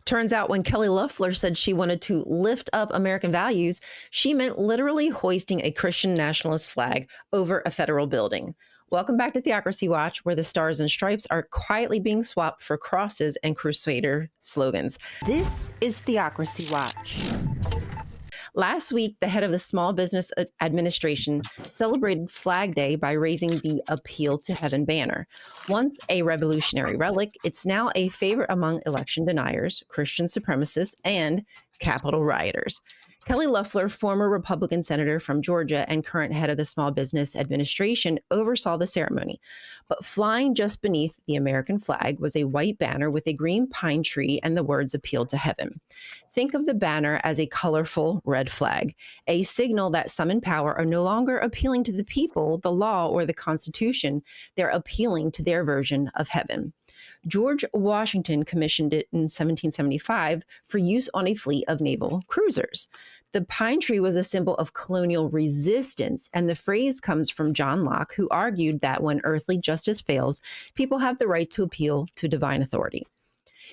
Turns out when Kelly Loeffler said she wanted to lift up American values, she meant literally hoisting a Christian nationalist flag over a federal building. Welcome back to Theocracy Watch, where the stars and stripes are quietly being swapped for crosses and crusader slogans. This is Theocracy Watch. Last week, the head of the Small Business Administration celebrated Flag Day by raising the Appeal to Heaven banner. Once a revolutionary relic, it's now a favorite among election deniers, Christian supremacists, and Capitol rioters. Kelly Loeffler, former Republican senator from Georgia and current head of the Small Business Administration, oversaw the ceremony. But flying just beneath the American flag was a white banner with a green pine tree and the words "Appeal to Heaven." Think of the banner as a colorful red flag, a signal that some in power are no longer appealing to the people, the law, or the Constitution. They're appealing to their version of heaven. George Washington commissioned it in 1775 for use on a fleet of naval cruisers. The pine tree was a symbol of colonial resistance, and the phrase comes from John Locke, who argued that when earthly justice fails, people have the right to appeal to divine authority.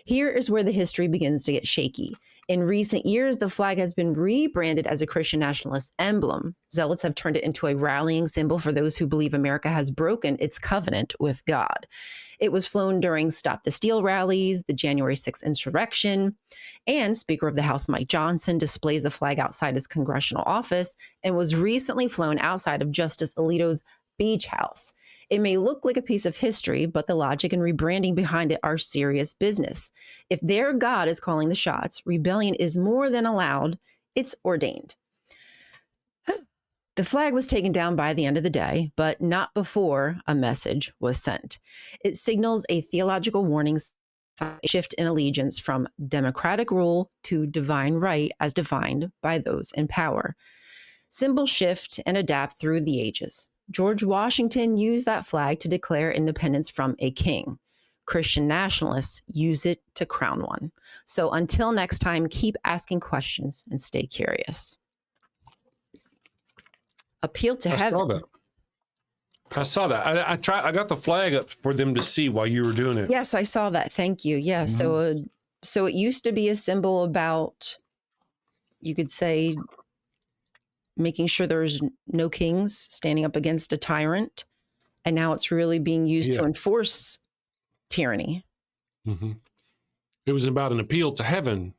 Here is where the history begins to get shaky. In recent years, the flag has been rebranded as a Christian nationalist emblem. Zealots have turned it into a rallying symbol for those who believe America has broken its covenant with God. It was flown during Stop the Steal rallies, the January 6th insurrection, and Speaker of the House Mike Johnson displays the flag outside his congressional office and was recently flown outside of Justice Alito's beach house. It may look like a piece of history, but the logic and rebranding behind it are serious business. If their God is calling the shots, rebellion is more than allowed, it's ordained. The flag was taken down by the end of the day, but not before a message was sent. It signals a theological warning, a shift in allegiance from democratic rule to divine right as defined by those in power. Symbols shift and adapt through the ages. George Washington used that flag to declare independence from a king. Christian nationalists use it to crown one. So until next time, keep asking questions and stay curious. Appeal to heaven. I saw that. I got the flag up for them to see while you were doing it. Yes, I saw that. Thank you. Yeah. Mm-hmm. So it used to be a symbol about, you could say, making sure there's no kings standing up against a tyrant. And now it's really being used to enforce tyranny. Mm-hmm. It was about an appeal to heaven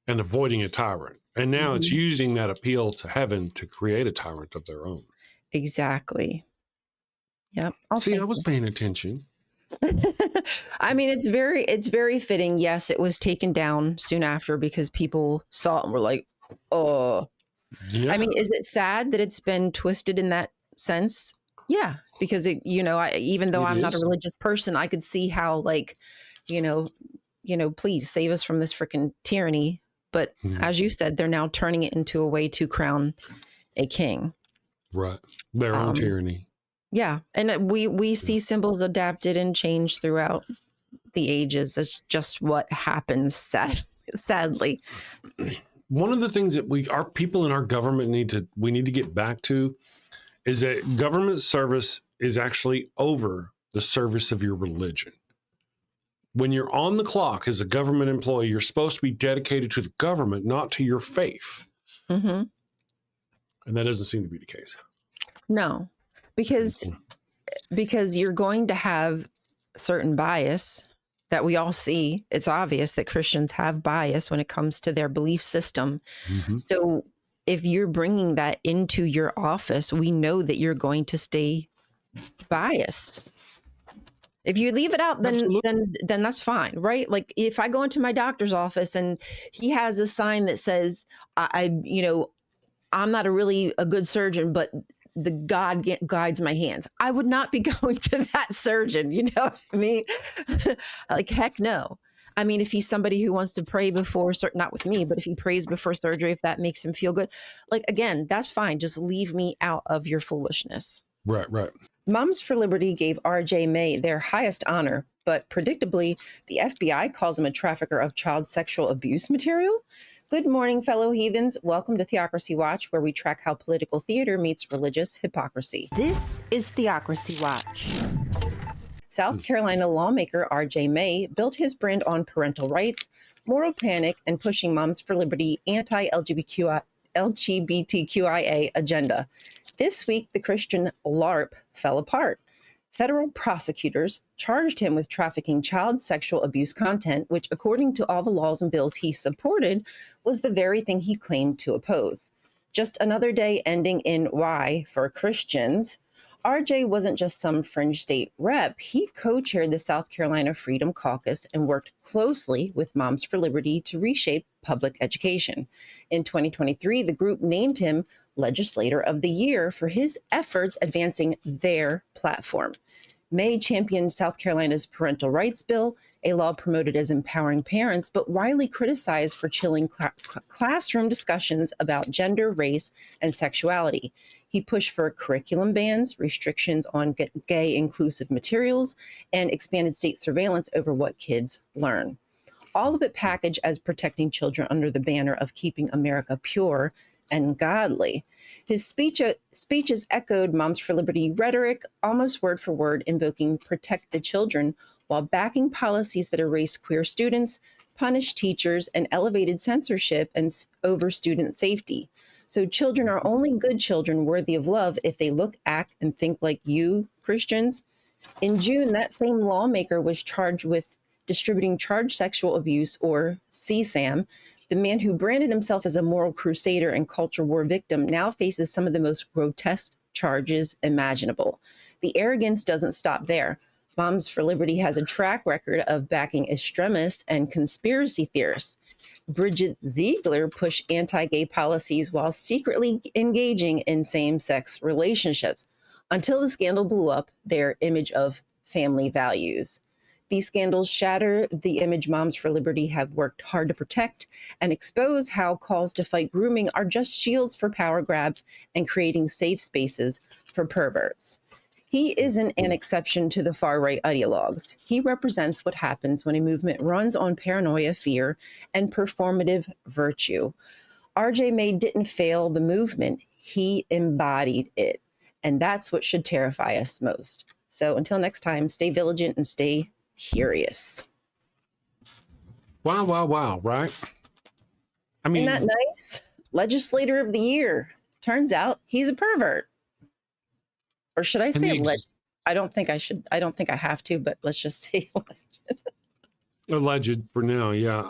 and avoiding a tyrant. And now it's using that appeal to heaven to create a tyrant of their own. Exactly. Yep. I was paying attention. I mean, it's very fitting. Yes, it was taken down soon after because people saw it and were like, oh. Yeah. I mean, is it sad that it's been twisted in that sense? Yeah, because even though I'm not a religious person, I could see how, like, please save us from this freaking tyranny. But as you said, they're now turning it into a way to crown a king. Right. Their own tyranny. Yeah. And we see symbols adapted and changed throughout the ages. That's just what happens, sadly. One of the things that our people in our government need to get back to is that government service is actually over the service of your religion. When you're on the clock as a government employee, you're supposed to be dedicated to the government, not to your faith. Mm-hmm. And that doesn't seem to be the case. No, because you're going to have certain bias that we all see. It's obvious that Christians have bias when it comes to their belief system. Mm-hmm. So if you're bringing that into your office, we know that you're going to stay biased. If you leave it out, then that's fine, right? Like if I go into my doctor's office and he has a sign that says, I'm not a good surgeon, but the God guides my hands, I would not be going to that surgeon. You know what I mean? Like, heck no. I mean, if he's somebody who wants to pray before, not with me, but if he prays before surgery, if that makes him feel good, like, again, that's fine. Just leave me out of your foolishness. Right. Moms for Liberty gave R.J. May their highest honor, but predictably, the FBI calls him a trafficker of child sexual abuse material. Good morning, fellow heathens. Welcome to Theocracy Watch, where we track how political theater meets religious hypocrisy. This is Theocracy Watch. South Carolina lawmaker R.J. May built his brand on parental rights, moral panic, and pushing Moms for Liberty anti-LGBTQIA agenda. This week, the Christian LARP fell apart. Federal prosecutors charged him with trafficking child sexual abuse content, which, according to all the laws and bills he supported, was the very thing he claimed to oppose. Just another day ending in Y for Christians. RJ wasn't just some fringe state rep. He co-chaired the South Carolina Freedom Caucus and worked closely with Moms for Liberty to reshape public education. In 2023, the group named him Legislator of the Year for his efforts advancing their platform. May championed South Carolina's parental rights bill, a law promoted as empowering parents, but widely criticized for chilling classroom discussions about gender, race, and sexuality. He pushed for curriculum bans, restrictions on gay inclusive materials, and expanded state surveillance over what kids learn. All of it packaged as protecting children under the banner of keeping America pure and godly. His speeches echoed Moms for Liberty rhetoric, almost word for word, invoking protect the children, while backing policies that erased queer students, punished teachers, and elevated censorship and over student safety. So children are only good children worthy of love if they look, act, and think like you, Christians. In June, that same lawmaker was charged with distributing charged sexual abuse, or CSAM. The man who branded himself as a moral crusader and culture war victim now faces some of the most grotesque charges imaginable. The arrogance doesn't stop there. Moms for Liberty has a track record of backing extremists and conspiracy theorists. Bridget Ziegler pushed anti-gay policies while secretly engaging in same-sex relationships until the scandal blew up their image of family values. These scandals shatter the image Moms for Liberty have worked hard to protect and expose how calls to fight grooming are just shields for power grabs and creating safe spaces for perverts. He isn't an exception to the far-right ideologues. He represents what happens when a movement runs on paranoia, fear, and performative virtue. R.J. May didn't fail the movement. He embodied it. And that's what should terrify us most. So until next time, stay vigilant and stay curious. Wow, wow, wow, right? I mean, isn't that nice? Legislator of the Year. Turns out he's a pervert. Or should I say I don't think I should. I don't think I have to, but let's just say alleged for now. Yeah.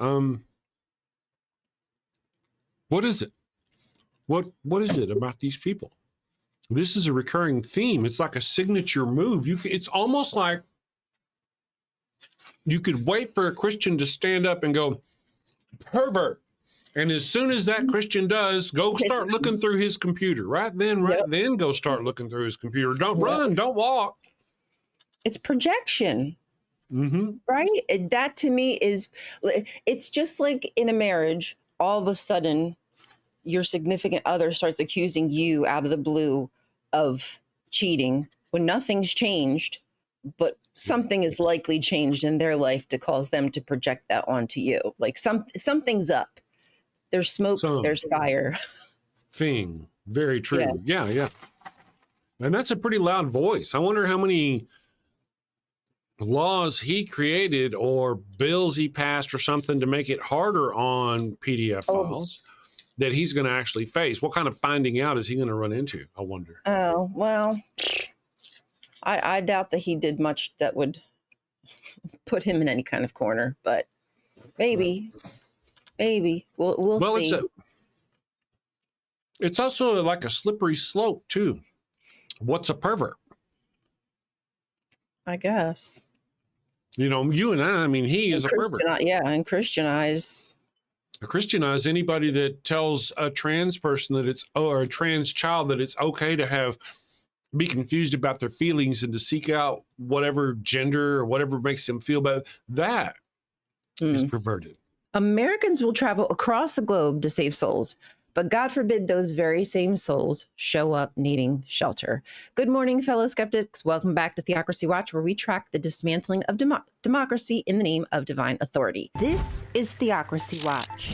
What is it? What is it about these people? This is a recurring theme. It's like a signature move. It's almost like you could wait for a Christian to stand up and go, pervert. And as soon as that Christian does, go start looking through his computer. Right then, go start looking through his computer. Don't run, don't walk. It's projection. Right? That to me is, it's just like in a marriage, all of a sudden, your significant other starts accusing you out of the blue of cheating when nothing's changed, but something is likely changed in their life to cause them to project that onto you. Like something's up. There's smoke, there's fire. Thing. Very true. Yes. Yeah. And that's a pretty loud voice. I wonder how many laws he created or bills he passed or something to make it harder on PDF files that he's going to actually face. What kind of finding out is he going to run into, I wonder? Oh, well, I doubt that he did much that would put him in any kind of corner, but maybe. Maybe. We'll see. It's also like a slippery slope, too. What's a pervert? I guess. You know, you and I mean, he is a pervert. Yeah, and Christianize anybody that tells a trans person that or a trans child that it's okay to be confused about their feelings and to seek out whatever gender or whatever makes them feel better. That is perverted. Americans will travel across the globe to save souls, but God forbid those very same souls show up needing shelter. Good morning, fellow skeptics. Welcome back to Theocracy Watch, where we track the dismantling of democracy in the name of divine authority. This is Theocracy Watch.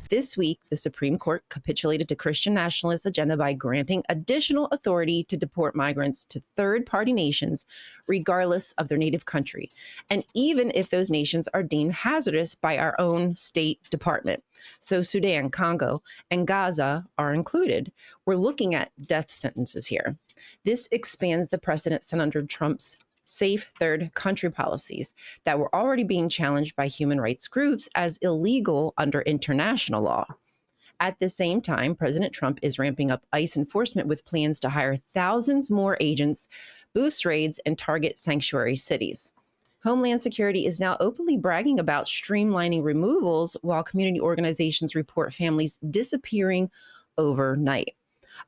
This week, the Supreme Court capitulated to Christian nationalist agenda by granting additional authority to deport migrants to third-party nations, regardless of their native country, and even if those nations are deemed hazardous by our own State Department. So Sudan, Congo, and Gaza are included. We're looking at death sentences here. This expands the precedent set under Trump's safe third country policies that were already being challenged by human rights groups as illegal under international law. At the same time, President Trump is ramping up ICE enforcement with plans to hire thousands more agents, boost raids, and target sanctuary cities. Homeland Security is now openly bragging about streamlining removals while community organizations report families disappearing overnight.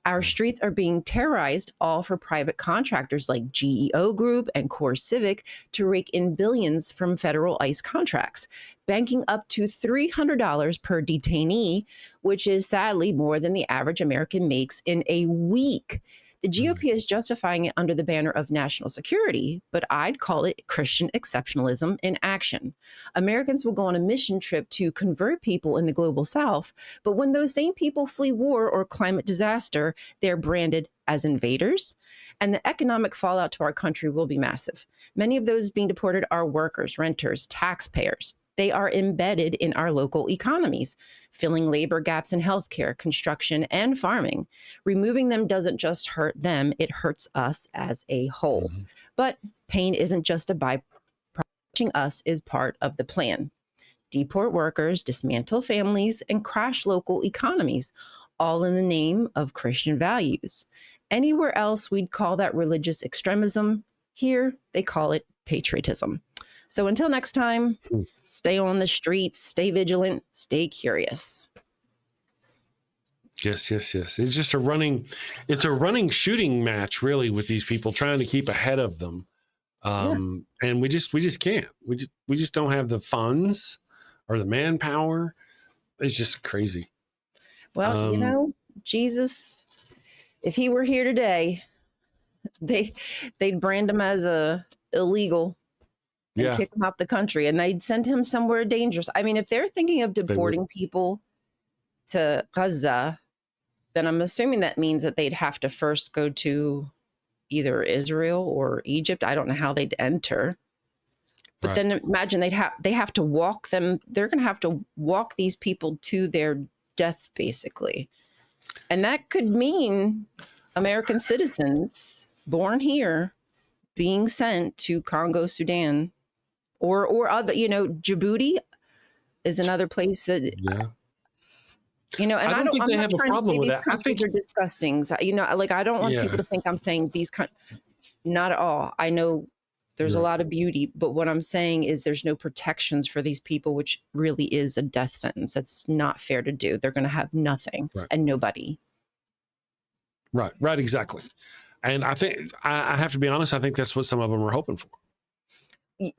Our streets are being terrorized, all for private contractors like GEO Group and Core Civic to rake in billions from federal ICE contracts, banking up to $300 per detainee, which is sadly more than the average American makes in a week. The GOP is justifying it under the banner of national security, but I'd call it Christian exceptionalism in action. Americans will go on a mission trip to convert people in the global South, but when those same people flee war or climate disaster, they're branded as invaders, and the economic fallout to our country will be massive. Many of those being deported are workers, renters, taxpayers. They are embedded in our local economies, filling labor gaps in healthcare, construction, and farming. Removing them doesn't just hurt them, it hurts us as a whole. But pain isn't just a byproduct. Pushing us is part of the plan. Deport workers, dismantle families, and crash local economies, all in the name of Christian values. Anywhere else, we'd call that religious extremism. Here, they call it patriotism. So until next time, stay on the streets, stay vigilant, stay curious. Yes. It's just a running shooting match, really, with these people trying to keep ahead of them. And we just can't. We just don't have the funds or the manpower. It's just crazy. Well, Jesus, if he were here today, they'd brand him as a illegal and kick him out the country, and they'd send him somewhere dangerous. I mean, if they're thinking of deporting people to Gaza, then I'm assuming that means that they'd have to first go to either Israel or Egypt. I don't know how they'd enter. But then imagine they have to walk them. They're going to have to walk these people to their death, basically. And that could mean American citizens born here being sent to Congo, Sudan, or other, Djibouti is another place that, and I don't think they have a problem with that. I think they're disgusting. I don't want people to think I'm saying not at all. I know there's a lot of beauty, but what I'm saying is there's no protections for these people, which really is a death sentence. That's not fair to do. They're going to have nothing and nobody. Right, exactly. And I think I have to be honest. I think that's what some of them are hoping for.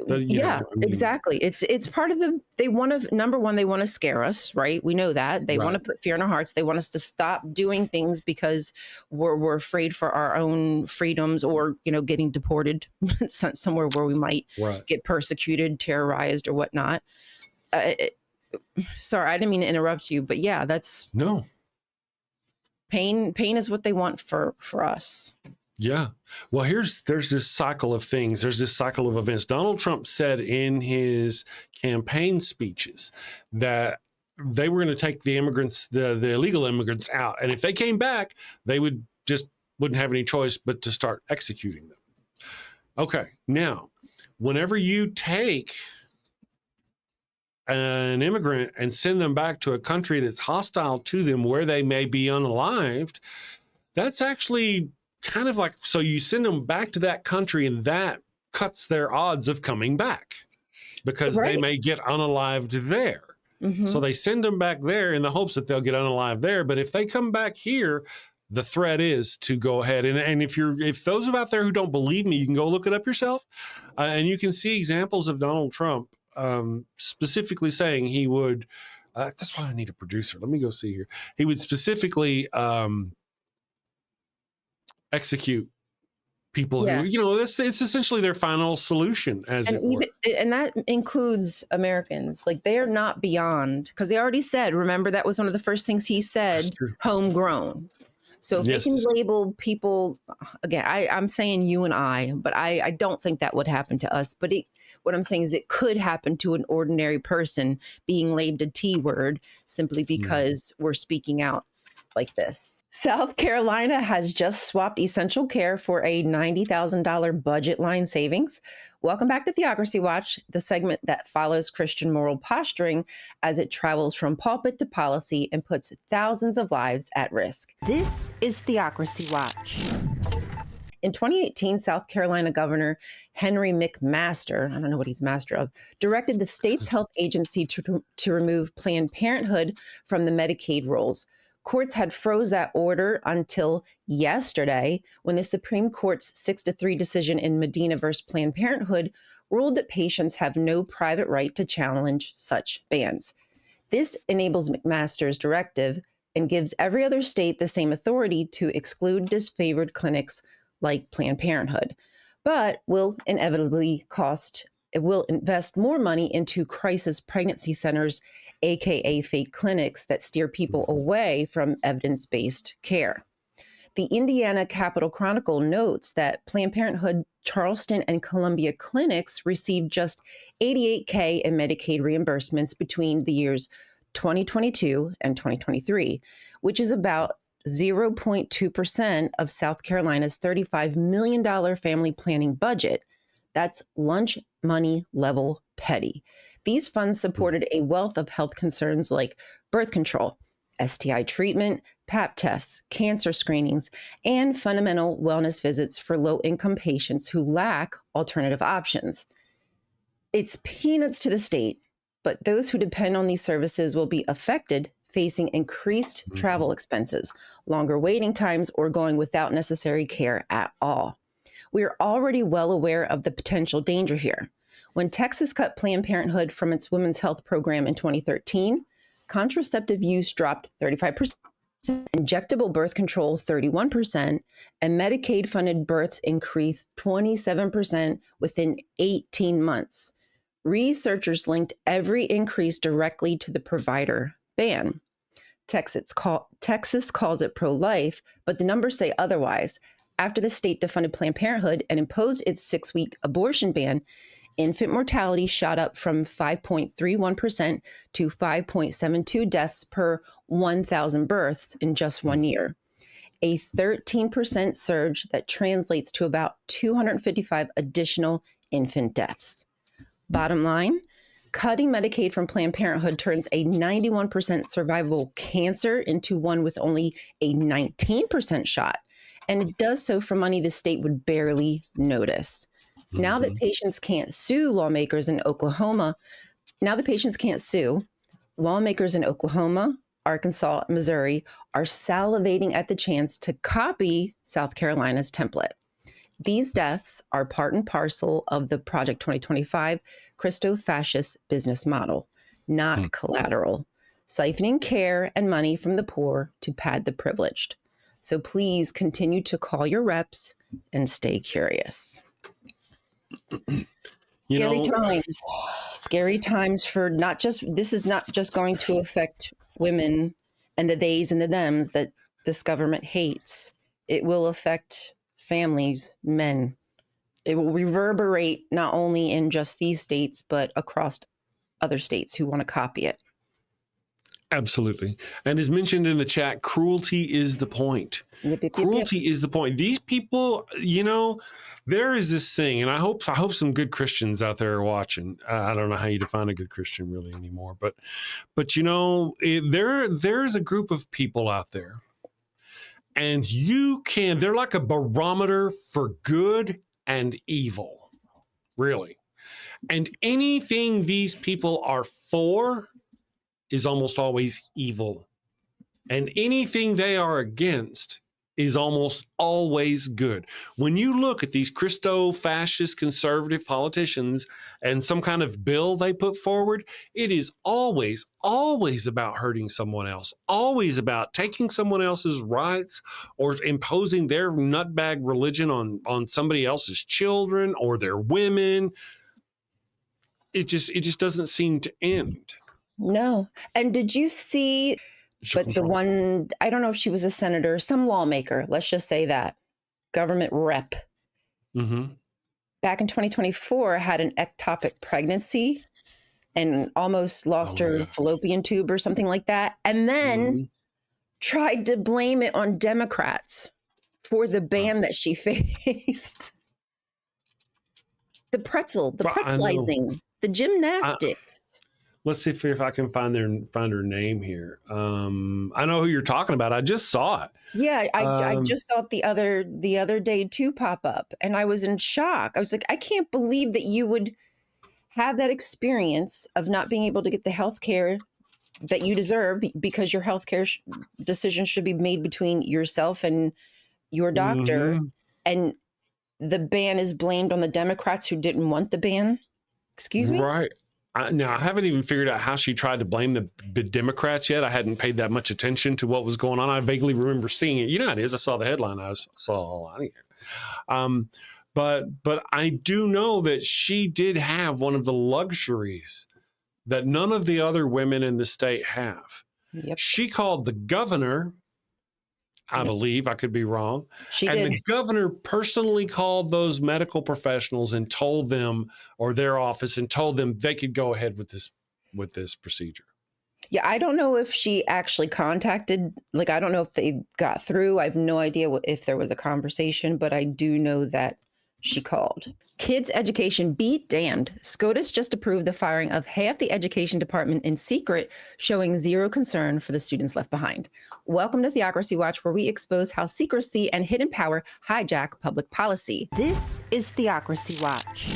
Exactly. It's part of they want to, number one, they want to scare us, right? We know that. They want to put fear in our hearts. They want us to stop doing things because we're afraid for our own freedoms, or, getting deported sent somewhere where we might get persecuted, terrorized, or whatnot. Sorry, I didn't mean to interrupt you, but that's pain is what they want for us. Yeah. Well, there's this cycle of things. There's this cycle of events. Donald Trump said in his campaign speeches that they were going to take the immigrants, the illegal immigrants out. And if they came back, they wouldn't have any choice but to start executing them. Okay. Now, whenever you take an immigrant and send them back to a country that's hostile to them, where they may be unalived, that's actually kind of like, so you send them back to that country, and that cuts their odds of coming back because they may get unalived there. So they send them back there in the hopes that they'll get unalived there. But if they come back here, the threat is to go ahead. And if those of out there who don't believe me, you can go look it up yourself. And you can see examples of Donald Trump specifically saying he would, that's why I need a producer. Let me go see here. He would specifically execute people Yeah. who, you know, it's essentially their final solution, as it were. And that includes Americans. Like, they are not beyond, because they already said, remember, that was one of the first things he That's said, true. homegrown. So if they can Yes. label people, again, I'm saying you and I, but I don't think that would happen to us. But what I'm saying is it could happen to an ordinary person being labeled a T word simply because we're speaking out like this. South Carolina has just swapped essential care for a $90,000 budget line savings. Welcome back to Theocracy Watch, the segment that follows Christian moral posturing as it travels from pulpit to policy and puts thousands of lives at risk. This is Theocracy Watch. In 2018, South Carolina Governor Henry McMaster, I don't know what he's master of, directed the state's health agency to remove Planned Parenthood from the Medicaid rolls. Courts had froze that order until yesterday, when the Supreme Court's 6-3 decision in Medina versus Planned Parenthood ruled that patients have no private right to challenge such bans. This enables McMaster's directive and gives every other state the same authority to exclude disfavored clinics like Planned Parenthood, but will inevitably it will invest more money into crisis pregnancy centers, aka fake clinics that steer people away from evidence-based care. The Indiana Capitol Chronicle notes that Planned Parenthood, Charleston, and Columbia clinics received just $88,000 in Medicaid reimbursements between the years 2022 and 2023, which is about 0.2% of South Carolina's $35 million family planning budget. That's lunch money level petty. These funds supported a wealth of health concerns like birth control, STI treatment, Pap tests, cancer screenings, and fundamental wellness visits for low-income patients who lack alternative options. It's peanuts to the state, but those who depend on these services will be affected, facing increased travel expenses, longer waiting times, or going without necessary care at all. We are already well aware of the potential danger here. When Texas cut Planned Parenthood from its women's health program in 2013, contraceptive use dropped 35%, injectable birth control 31%, and Medicaid-funded births increased 27% within 18 months. Researchers linked every increase directly to the provider ban. Texas calls it pro-life, but the numbers say otherwise. After the state defunded Planned Parenthood and imposed its 6-week abortion ban, infant mortality shot up from 5.31% to 5.72 deaths per 1,000 births in just 1 year. A 13% surge that translates to about 255 additional infant deaths. Bottom line, cutting Medicaid from Planned Parenthood turns a 91% survivable cancer into one with only a 19% shot. And it does so for money the state would barely notice. Now that patients can't sue, lawmakers in Oklahoma, Arkansas, Missouri are salivating at the chance to copy South Carolina's template. These deaths are part and parcel of the Project 2025 ChristoFascist business model, not collateral, siphoning care and money from the poor to pad the privileged. So please continue to call your reps and stay curious. Scary times for this is not just going to affect women and the theys and the thems that this government hates. It will affect families, men. It will reverberate not only in just these states, but across other states who want to copy it. Absolutely. And as mentioned in the chat, cruelty is the point. Cruelty is the point. These people, you know, there is this thing, and I hope some good Christians out there are watching. I don't know how you define a good Christian really anymore, but you know, there's a group of people out there, and they're like a barometer for good and evil, really. And anything these people are for is almost always evil. And anything they are against is almost always good. When you look at these Christo-fascist conservative politicians and some kind of bill they put forward, it is always, always about hurting someone else, always about taking someone else's rights or imposing their nutbag religion on somebody else's children or their women. It just doesn't seem to end. No. And did you see, but the one, I don't know if she was a senator, some lawmaker, let's just say that, government rep, back in 2024 had an ectopic pregnancy and almost lost her fallopian tube or something like that. And then tried to blame it on Democrats for the ban that she faced. The pretzelizing, the gymnastics. Let's see if I can find her name here. I know who you're talking about. I just saw it. Yeah, I just saw it the other day too pop up, and I was in shock. I was like, I can't believe that you would have that experience of not being able to get the health care that you deserve because your health care decisions should be made between yourself and your doctor, and the ban is blamed on the Democrats who didn't want the ban. Excuse me? Right. Now, I haven't even figured out how she tried to blame the Democrats yet. I hadn't paid that much attention to what was going on. I vaguely remember seeing it. You know how it is. I saw the headline. I saw all out of here. But I do know that she did have one of the luxuries that none of the other women in the state have. Yep. She called the governor, I believe, I could be wrong. The governor personally called those medical professionals and told them, or their office, and told them they could go ahead with this procedure. Yeah, I don't know if she actually contacted, I don't know if they got through. I have no idea if there was a conversation, but I do know that she called. Kids education be damned. SCOTUS just approved the firing of half the education department in secret, showing zero concern for the students left behind. Welcome to Theocracy Watch, where we expose how secrecy and hidden power hijack public policy. This is Theocracy Watch.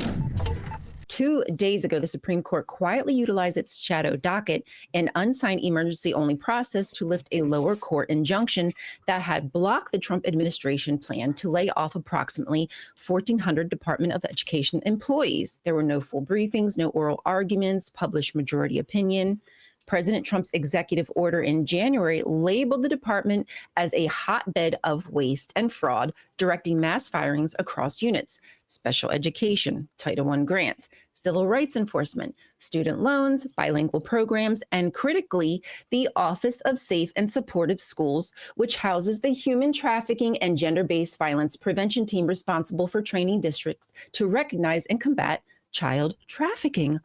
2 days ago, the Supreme Court quietly utilized its shadow docket, an unsigned emergency-only process, to lift a lower court injunction that had blocked the Trump administration plan to lay off approximately 1,400 Department of Education employees. There were no full briefings, no oral arguments, published majority opinion. President Trump's executive order in January labeled the department as a hotbed of waste and fraud, directing mass firings across units, special education, Title I grants, civil rights enforcement, student loans, bilingual programs, and critically, the Office of Safe and Supportive Schools, which houses the human trafficking and gender-based violence prevention team responsible for training districts to recognize and combat child trafficking.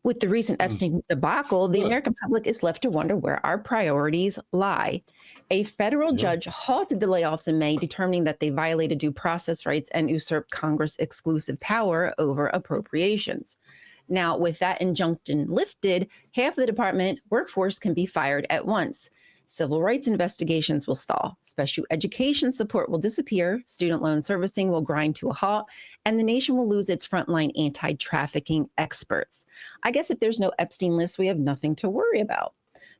With the recent Epstein debacle, the American public is left to wonder where our priorities lie. A federal judge halted the layoffs in May, determining that they violated due process rights and usurped Congress' exclusive power over appropriations. Now, with that injunction lifted, half of the department workforce can be fired at once. Civil rights investigations will stall. Special education support will disappear. Student loan servicing will grind to a halt. And the nation will lose its frontline anti-trafficking experts. I guess if there's no Epstein list, we have nothing to worry about.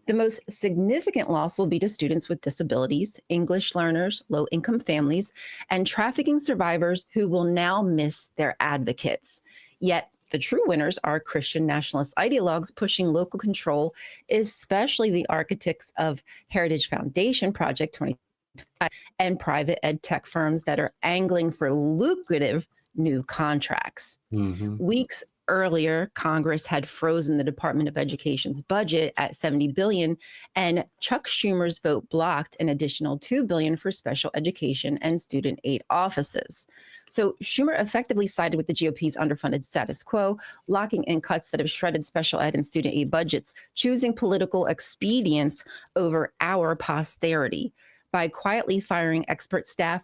The most significant loss will be to students with disabilities, English learners, low-income families, and trafficking survivors who will now miss their advocates. Yet, the true winners are Christian nationalist ideologues pushing local control, especially the architects of Heritage Foundation Project 2025 and private ed tech firms that are angling for lucrative new contracts. Weeks earlier, Congress had frozen the Department of Education's budget at $70 billion, and Chuck Schumer's vote blocked an additional $2 billion for special education and student aid offices. So Schumer effectively sided with the GOP's underfunded status quo, locking in cuts that have shredded special ed and student aid budgets, choosing political expedience over our posterity. By quietly firing expert staff,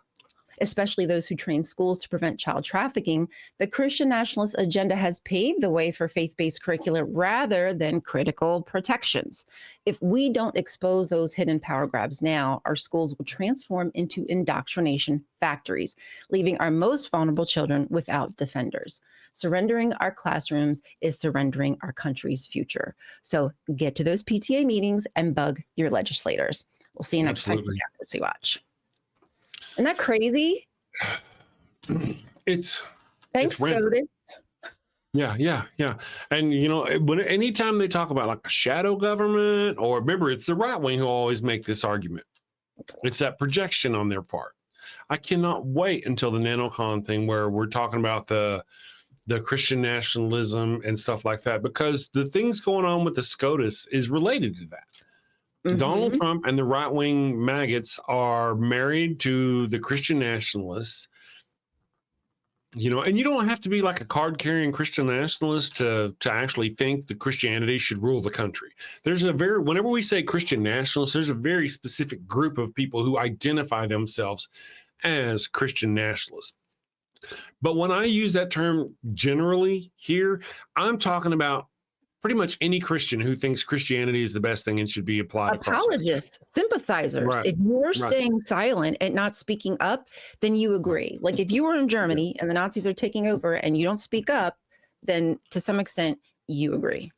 especially those who train schools to prevent child trafficking, the Christian nationalist agenda has paved the way for faith-based curricula rather than critical protections. If we don't expose those hidden power grabs now, our schools will transform into indoctrination factories, leaving our most vulnerable children without defenders. Surrendering our classrooms is surrendering our country's future. So get to those PTA meetings and bug your legislators. We'll see you next time on Hypocrisy Watch. Isn't that crazy? It's Thanks, rampant. SCOTUS. Yeah. And anytime they talk about like a shadow government, or remember, it's the right wing who always make this argument. It's that projection on their part. I cannot wait until the NanoCon thing where we're talking about the Christian nationalism and stuff like that, because the things going on with the SCOTUS is related to that. Mm-hmm. Donald Trump and the right-wing maggots are married to the Christian nationalists. And you don't have to be like a card-carrying Christian nationalist to actually think that Christianity should rule the country. Whenever we say Christian nationalists, there's a very specific group of people who identify themselves as Christian nationalists. But when I use that term generally here, I'm talking about pretty much any Christian who thinks Christianity is the best thing and should be applied. Apologists, sympathizers. Right. If you're staying silent and not speaking up, then you agree. Like if you were in Germany and the Nazis are taking over and you don't speak up, then to some extent you agree.